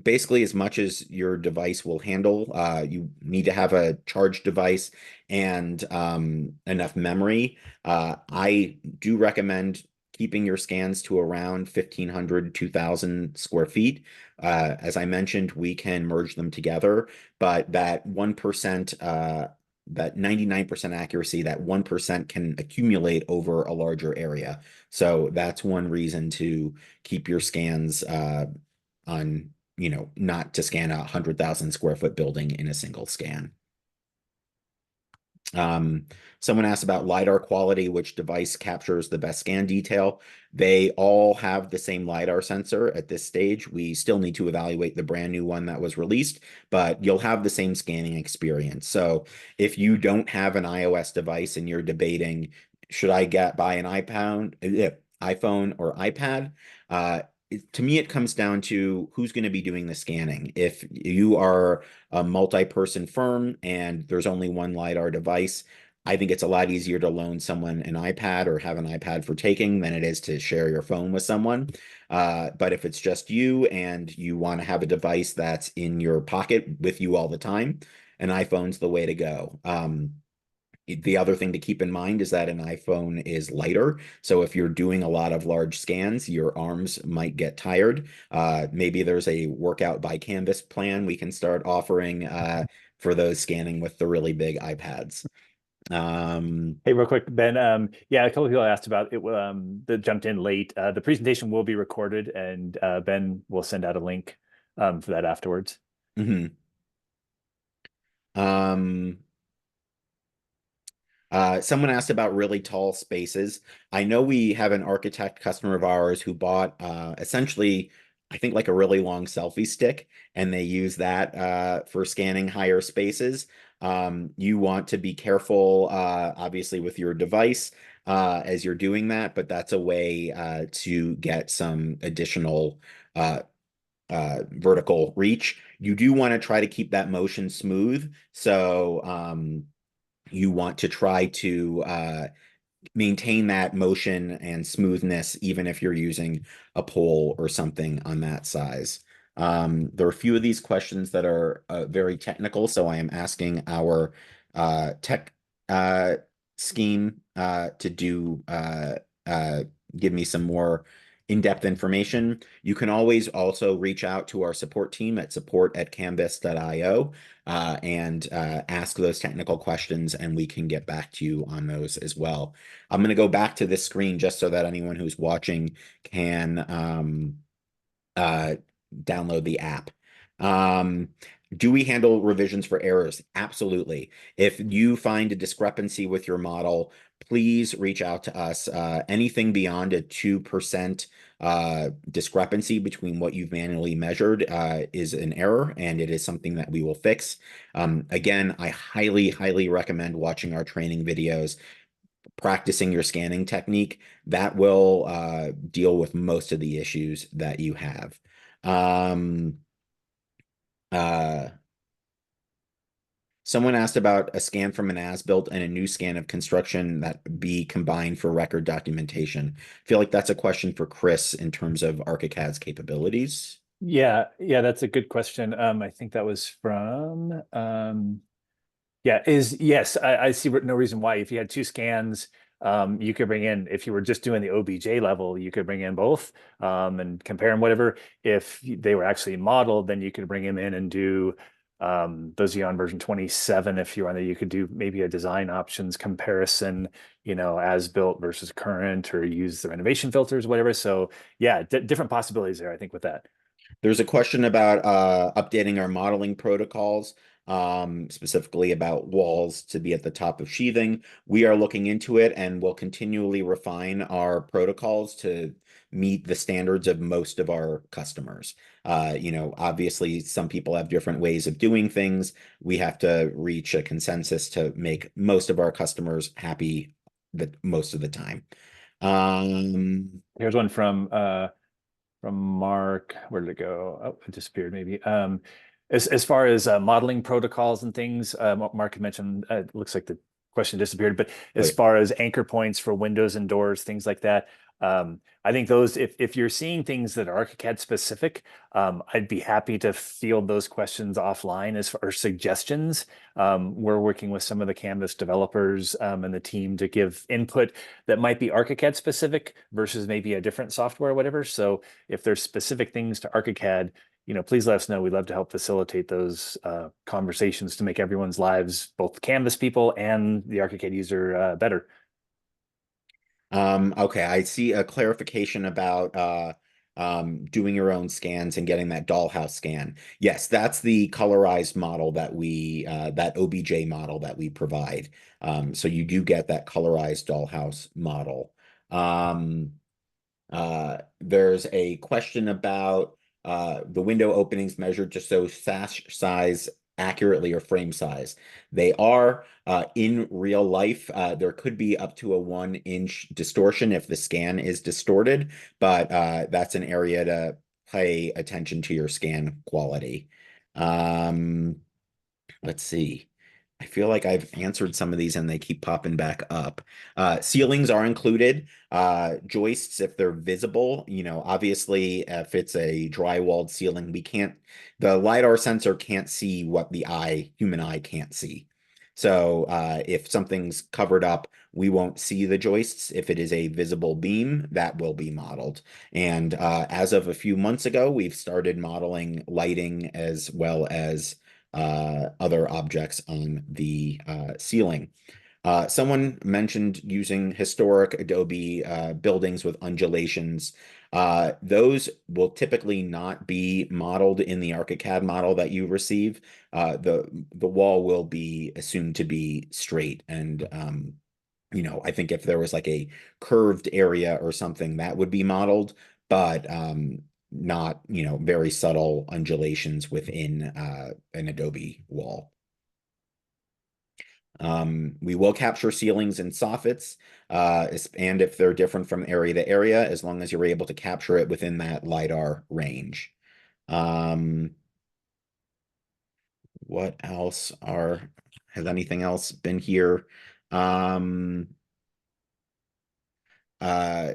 B: Basically, as much as your device will handle, you need to have a charged device and enough memory. I do recommend keeping your scans to around 1,500, 2,000 square feet. As I mentioned, we can merge them together, but that 1%, that 99% accuracy, that 1% can accumulate over a larger area. So that's one reason to keep your scans on, not to scan a 100,000 square foot building in a single scan. Um, Someone asked about LiDAR quality, which device captures the best scan detail. They all have the same LiDAR sensor at this stage. We still need to evaluate the brand new one that was released, but you'll have the same scanning experience. So if you don't have an iOS device and you're debating, should I buy an iPhone or iPad? To me, it comes down to who's going to be doing the scanning. If you are a multi-person firm and there's only one LiDAR device, I think it's a lot easier to loan someone an iPad or have an iPad for taking than it is to share your phone with someone. But if it's just you and you want to have a device that's in your pocket with you all the time, an iPhone's the way to go. The other thing to keep in mind is that an iPhone is lighter. So if you're doing a lot of large scans, your arms might get tired. Maybe there's a workout by Canvas plan we can start offering for those scanning with the really big iPads. Um,
A: Hey, real quick, Ben. Yeah, a couple of people asked about it. That jumped in late. The presentation will be recorded, and Ben will send out a link for that afterwards.
B: mhm. um, Someone asked about really tall spaces. I know we have an architect customer of ours who bought essentially, I think, like a really long selfie stick, and they use that for scanning higher spaces. You want to be careful, obviously, with your device as you're doing that, but that's a way to get some additional uh, vertical reach. You do want to try to keep that motion smooth. So, you want to try to maintain that motion and smoothness, even if you're using a pole or something on that size. There are a few of these questions that are very technical, so I am asking our tech uh, scheme to uh, give me some more in-depth information. You can always also reach out to our support team at support@canvas.io and ask those technical questions, and we can get back to you on those as well. I'm going to go back to this screen just so that anyone who's watching can uh, download the app. Um, do we handle revisions for errors? Absolutely. If you find a discrepancy with your model, please reach out to us. Anything beyond a 2% discrepancy between what you've manually measured is an error, and it is something that we will fix. Again, I highly, highly recommend watching our training videos, practicing your scanning technique. That will deal with most of the issues that you have. Um, uh, Someone asked about a scan from an as-built and a new scan of construction that be combined for record documentation. I feel like that's a question for Chris in terms of Archicad's capabilities.
A: Yeah, that's a good question. I think that was from yeah, yes, I see no reason why. If you had two scans, you could bring in, if you were just doing the OBJ level, you could bring in both and compare them, whatever. If they were actually modeled, then you could bring them in and do those on version 27. If you're on there, you could do maybe a design options comparison, as built versus current, or use the renovation filters, whatever. So yeah, different possibilities there, I think, with that.
B: There's a question about updating our modeling protocols, specifically about walls to be at the top of sheathing. We are looking into it and will continually refine our protocols to meet the standards of most of our customers. Obviously, some people have different ways of doing things. We have to reach a consensus to make most of our customers happy most of the time.
A: Here's one from Mark. Where did it go? Oh, it disappeared maybe. As far as modeling protocols and things, Mark had mentioned, it looks like the question disappeared, but
B: Oh,
A: as far as anchor points for windows and doors, things like that, I think those, if you're seeing things that are ArchiCAD specific, I'd be happy to field those questions offline as far as suggestions. We're working with some of the Canvas developers and the team to give input that might be ArchiCAD specific versus maybe a different software or whatever. So if there's specific things to ArchiCAD, please let us know. We'd love to help facilitate those conversations to make everyone's lives, both Canvas people and the ArchiCAD user, better.
B: Okay, I see a clarification about doing your own scans and getting that dollhouse scan. Yes, that's the colorized model that OBJ model that we provide. So you do get that colorized dollhouse model. Um, there's a question about the window openings measured to show sash size accurately or frame size. They are in real life. There could be up to a 1-inch distortion if the scan is distorted, but that's an area to pay attention to your scan quality. Um, let's see. I feel like I've answered some of these and they keep popping back up. Ceilings are included. Joists, if they're visible, obviously if it's a drywalled ceiling, the LiDAR sensor can't see what the human eye can't see. So if something's covered up, we won't see the joists. If it is a visible beam, that will be modeled. And as of a few months ago, we've started modeling lighting as well as other objects on the ceiling. Someone mentioned using historic Adobe buildings with undulations. Those will typically not be modeled in the Archicad model that you receive. The wall will be assumed to be straight, and I think if there was like a curved area or something, that would be modeled, but not, very subtle undulations within an Adobe wall. We will capture ceilings and soffits, and if they're different from area to area, as long as you're able to capture it within that LiDAR range. What else has anything else been here? Um, uh,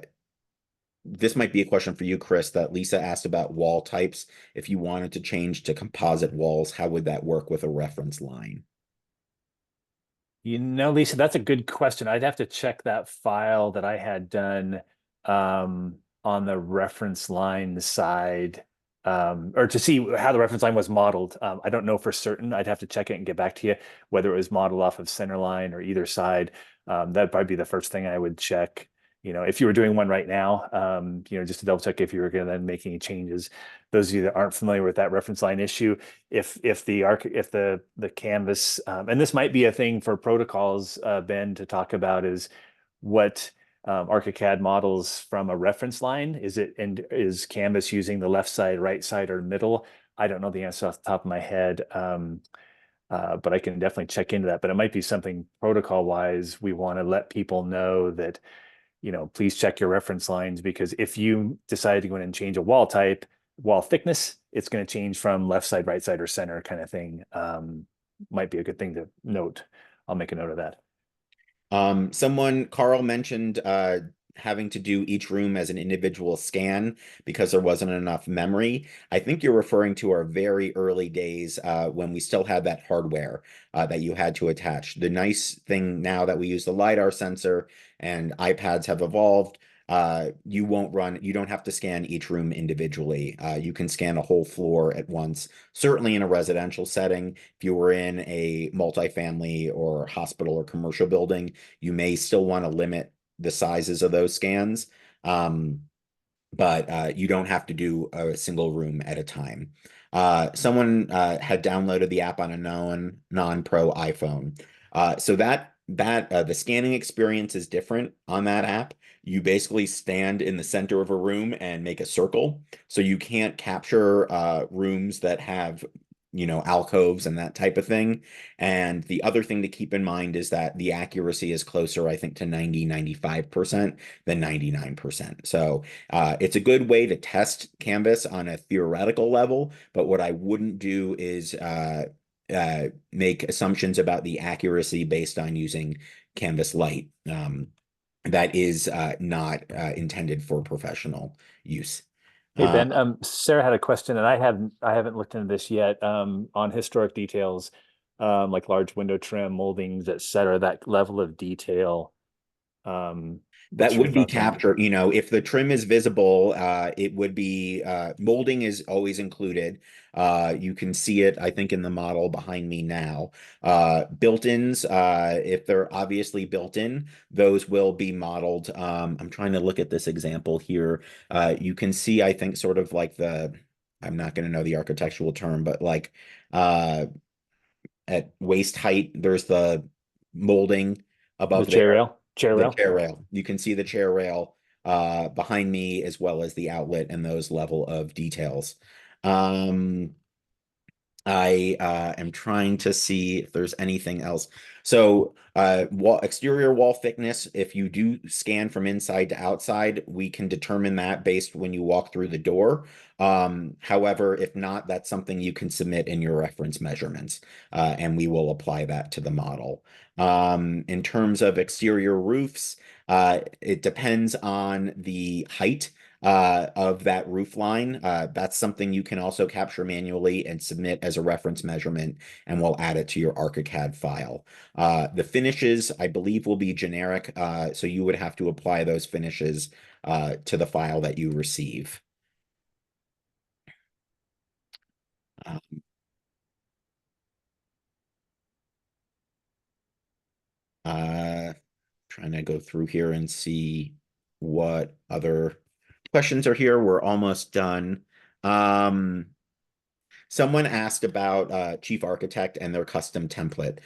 B: this might be a question for you, Chris, that Lisa asked about wall types. If you wanted to change to composite walls, how would that work with a reference line?
A: Lisa, that's a good question. I'd have to check that file that I had done on the reference line side, or to see how the reference line was modeled. I don't know for certain. I'd have to check it and get back to you whether it was modeled off of center line or either side. That'd probably be the first thing I would check. If you were doing one right now, just to double check if you were going to then make any changes. Those of you that aren't familiar with that reference line issue, if the canvas, and this might be a thing for protocols, Ben, to talk about, is what ArchiCAD models from a reference line. Is Canvas using the left side, right side, or middle? I don't know the answer off the top of my head. But I can definitely check into that. But it might be something protocol wise we want to let people know that, please check your reference lines, because if you decide to go in and change a wall type, wall thickness, it's going to change from left side, right side, or center kind of thing. Might be a good thing to note. I'll make a note of that.
B: Carl mentioned having to do each room as an individual scan because there wasn't enough memory. I think you're referring to our very early days when we still had that hardware that you had to attach. The nice thing now that we use the LiDAR sensor and iPads have evolved, you don't have to scan each room individually. You can scan a whole floor at once, certainly in a residential setting. If you were in a multifamily or hospital or commercial building, you may still want to limit the sizes of those scans. Um, but you don't have to do a single room at a time. Someone had downloaded the app on a non-pro iPhone. So that the scanning experience is different on that app. You basically stand in the center of a room and make a circle. So you can't capture rooms that have, alcoves and that type of thing. And the other thing to keep in mind is that the accuracy is closer, I think, to 95% than 99%. So it's a good way to test Canvas on a theoretical level, but what I wouldn't do is make assumptions about the accuracy based on using Canvas Lite. That is not intended for professional use.
A: Hey
B: Uh,
A: Ben, Sarah had a question, and I haven't looked into this yet. On historic details, like large window trim, moldings, et cetera, that level of detail.
B: That
A: What's your
B: would be
A: thoughts on?
B: captured, if the trim is visible, it would be molding is always included. You can see it, I think, in the model behind me now. Built-ins, if they're obviously built in, those will be modeled. I'm trying to look at this example here. You can see, I think, sort of like I'm not going to know the architectural term, but like uh, at waist height, there's the molding
A: The
B: above
A: chair
B: there,
A: rail, chair
B: the
A: rail.
B: chair rail. You can see the chair rail behind me as well as the outlet and those level of details. Um, I am trying to see if there's anything else. So, exterior wall thickness, if you do scan from inside to outside, we can determine that based when you walk through the door. However, if not, that's something you can submit in your reference measurements, and we will apply that to the model. In terms of exterior roofs, it depends on the height of that roof line. That's something you can also capture manually and submit as a reference measurement, and we'll add it to your Archicad file. The finishes, I believe, will be generic, so you would have to apply those finishes to the file that you receive. Uh, Trying to go through here and see what other questions are here. We're almost done. Um, Someone asked about Chief Architect and their custom template.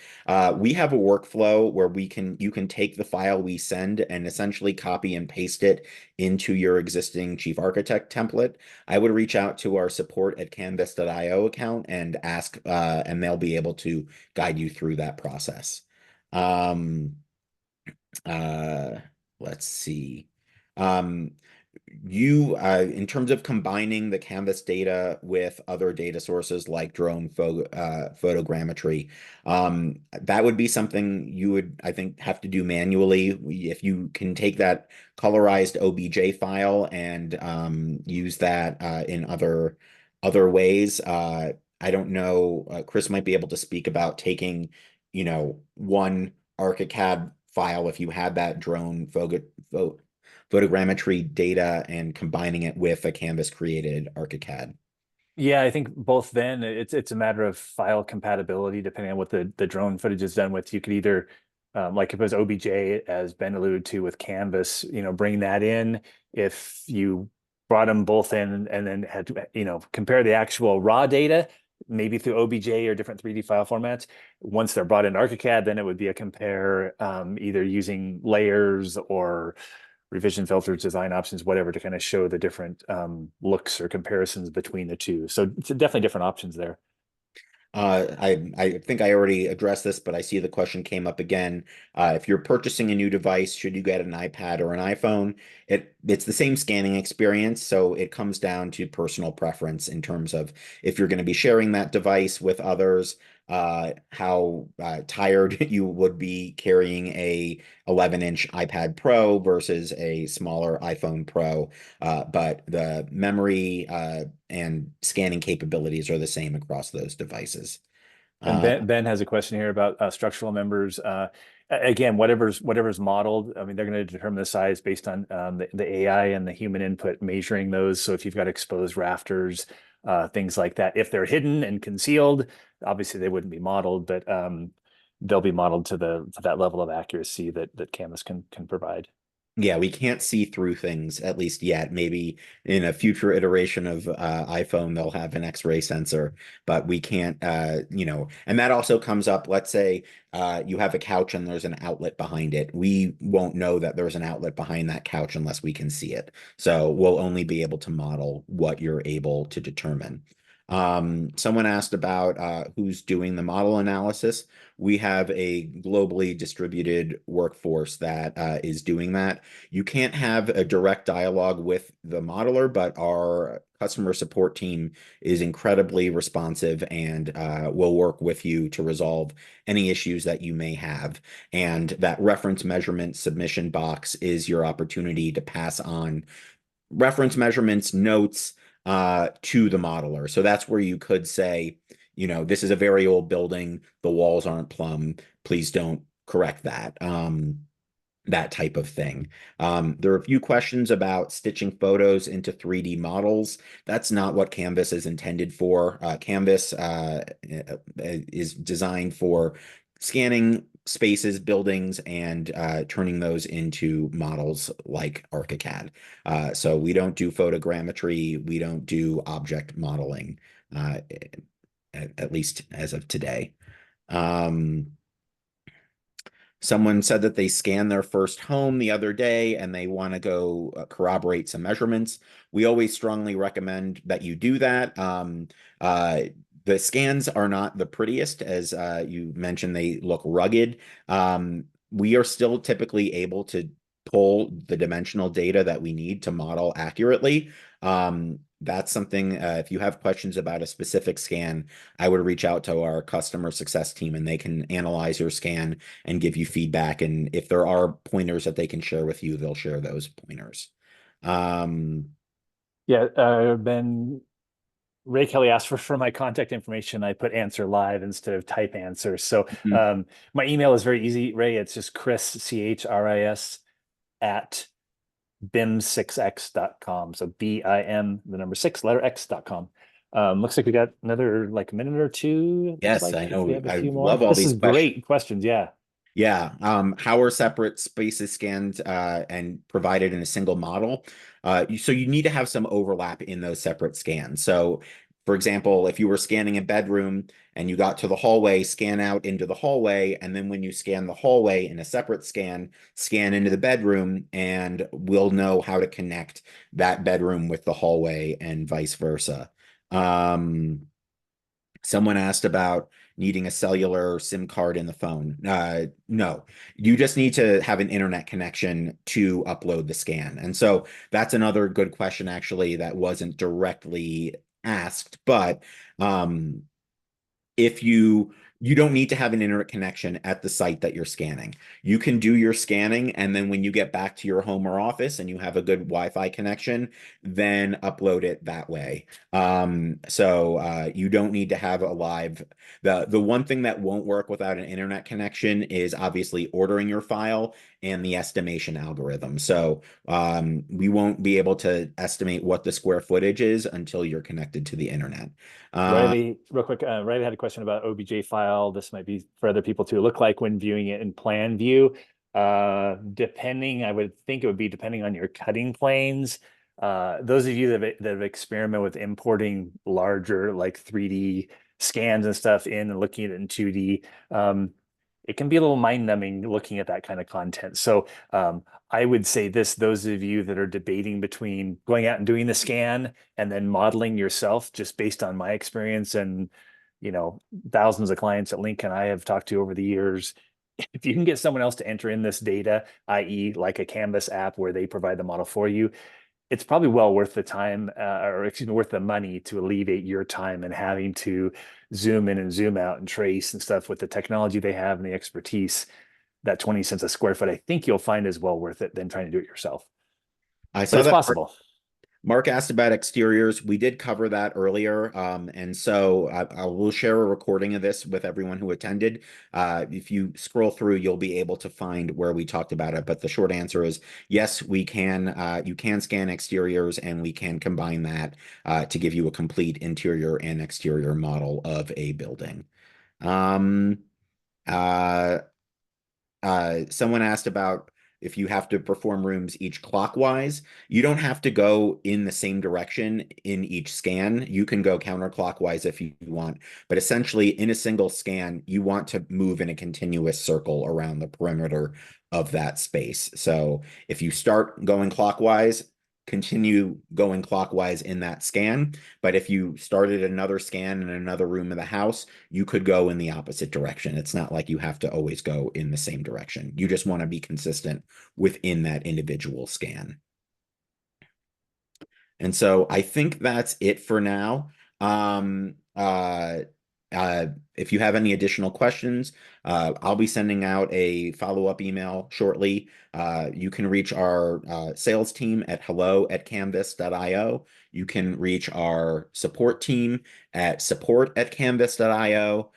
B: We have a workflow where you can take the file we send and essentially copy and paste it into your existing Chief Architect template. I would reach out to our support at canvas.io account and ask, and they'll be able to guide you through that process. Um, uh, let's see. Um, in terms of combining the Canvas data with other data sources like drone photogrammetry, that would be something you would, I think, have to do manually. If you can take that colorized OBJ file and use that in other ways, I don't know. Chris might be able to speak about taking, one Archicad file if you had that drone photogrammetry data and combining it with a Canvas created Archicad.
A: Yeah, I think both then it's a matter of file compatibility depending on what the drone footage is done with. You could either like if it was OBJ, as Ben alluded to with Canvas, bring that in. If you brought them both in and then had to, compare the actual raw data, maybe through OBJ or different 3D file formats. Once they're brought into Archicad, then it would be a compare either using layers or revision filters, design options, whatever, to kind of show the different looks or comparisons between the two. So it's definitely different options there.
B: I think I already addressed this, but I see the question came up again. If you're purchasing a new device, should you get an iPad or an iPhone? It's the same scanning experience, so it comes down to personal preference in terms of if you're going to be sharing that device with others, how tired you would be carrying a 11-inch iPad Pro versus a smaller iPhone Pro. But the memory and scanning capabilities are the same across those devices.
A: And
B: Uh,
A: Ben has a question here about structural members. Again, whatever's modeled, I mean, they're going to determine the size based on the AI and the human input measuring those. So if you've got exposed rafters, things like that, if they're hidden and concealed, obviously they wouldn't be modeled, but they'll be modeled to that level of accuracy that Canvas can provide.
B: Yeah, we can't see through things, at least yet. Maybe in a future iteration of iPhone, they'll have an X-ray sensor, but we can't, and that also comes up. Let's say you have a couch and there's an outlet behind it. We won't know that there's an outlet behind that couch unless we can see it. So we'll only be able to model what you're able to determine. Someone asked about who's doing the model analysis. We have a globally distributed workforce that is doing that. You can't have a direct dialogue with the modeler, but our customer support team is incredibly responsive and will work with you to resolve any issues that you may have. And that reference measurement submission box is your opportunity to pass on reference measurements, notes to the modeler. So that's where you could say, this is a very old building. The walls aren't plumb. Please don't correct that. That type of thing. There are a few questions about stitching photos into 3D models. That's not what Canvas is intended for. Canvas is designed for scanning spaces, buildings, and turning those into models like Archicad. So we don't do photogrammetry. We don't do object modeling, at least as of today. Someone said that they scanned their first home the other day and they want to go corroborate some measurements. We always strongly recommend that you do that. The scans are not the prettiest, as you mentioned, they look rugged. We are still typically able to pull the dimensional data that we need to model accurately. That's something, if you have questions about a specific scan, I would reach out to our customer success team and they can analyze your scan and give you feedback. And if there are pointers that they can share with you, they'll share those pointers.
A: Ben Ray Kelly asked for my contact information. I put answer live instead of type answer. So my email is very easy, Ray. It's just Chris, CHRIS at BIM6x.com. So BIM, the number 6, letter X.com. Looks like we got another like minute or two. Looks
B: Yes,
A: like
B: I
A: if we
B: know.
A: have a
B: I
A: few more.
B: love all
A: This
B: these
A: is
B: questions.
A: great questions. Yeah.
B: Yeah. How are separate spaces scanned and provided in a single model? So you need to have some overlap in those separate scans. So, for example, if you were scanning a bedroom and you got to the hallway, scan out into the hallway, and then when you scan the hallway in a separate scan, scan into the bedroom, and we'll know how to connect that bedroom with the hallway and vice versa. Someone asked about needing a cellular SIM card in the phone. No, you just need to have an internet connection to upload the scan. And so that's another good question, actually, that wasn't directly asked, but if you don't need to have an internet connection at the site that you're scanning. You can do your scanning, and then when you get back to your home or office and you have a good Wi-Fi connection, then upload it that way. So you don't need to have a live. The one thing that won't work without an internet connection is obviously ordering your file and the estimation algorithm. So we won't be able to estimate what the square footage is until you're connected to the internet.
A: Riley, real quick, Riley had a question about OBJ file. This might be for other people too. Look like when viewing it in plan view. I would think it would be depending on your cutting planes. Those of you that have experimented with importing larger like 3D scans and stuff in and looking at it in 2D, it can be a little mind-numbing looking at that kind of content. So I would say this, those of you that are debating between going out and doing the scan and then modeling yourself, just based on my experience and, thousands of clients that Link and I have talked to over the years, if you can get someone else to enter in this data, i.e. like a Canvas app where they provide the model for you, it's probably well worth the time, or excuse me, worth the money to alleviate your time and having to zoom in and zoom out and trace and stuff with the technology they have and the expertise. That 20 cents a square foot, I think you'll find is well worth it than trying to do it yourself.
B: I
A: But
B: saw
A: it's
B: that
A: possible.
B: Mark asked about exteriors. We did cover that earlier. And so I will share a recording of this with everyone who attended. If you scroll through, you'll be able to find where we talked about it. But the short answer is yes, we can. You can scan exteriors and we can combine that to give you a complete interior and exterior model of a building. Um, uh, Someone asked about if you have to perform rooms each clockwise, you don't have to go in the same direction in each scan. You can go counterclockwise if you want, but essentially in a single scan, you want to move in a continuous circle around the perimeter of that space. So if you start going clockwise, continue going clockwise in that scan. But if you started another scan in another room of the house, you could go in the opposite direction. It's not like you have to always go in the same direction. You just want to be consistent within that individual scan. And so I think that's it for now. Um, uh, if you have any additional questions, I'll be sending out a follow-up email shortly. You can reach our sales team at hello@canvas.io. You can reach our support team at support@canvas.io.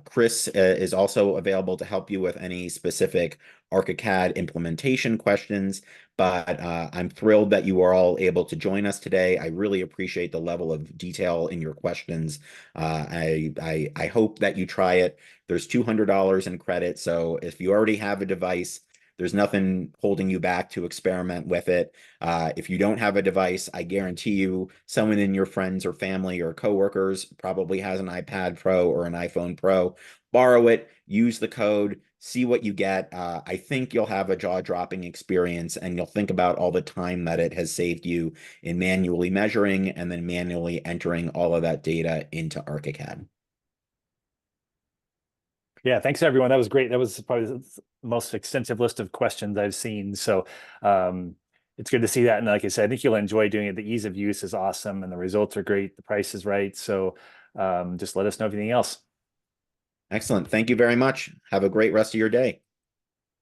B: Chris is also available to help you with any specific Archicad implementation questions. But I'm thrilled that you are all able to join us today. I really appreciate the level of detail in your questions. I hope that you try it. There's $200 in credit, so if you already have a device, there's nothing holding you back to experiment with it. If you don't have a device, I guarantee you someone in your friends or family or coworkers probably has an iPad Pro or an iPhone Pro. Borrow it, use the code, see what you get. I think you'll have a jaw-dropping experience, and you'll think about all the time that it has saved you in manually measuring and then manually entering all of that data into Archicad.
A: Yeah, thanks everyone. That was great. That was probably the most extensive list of questions I've seen. So it's good to see that. And like I said, I think you'll enjoy doing it. The ease of use is awesome and the results are great. The price is right. So just let us know if anything else.
B: Excellent. Thank you very much. Have a great rest of your day.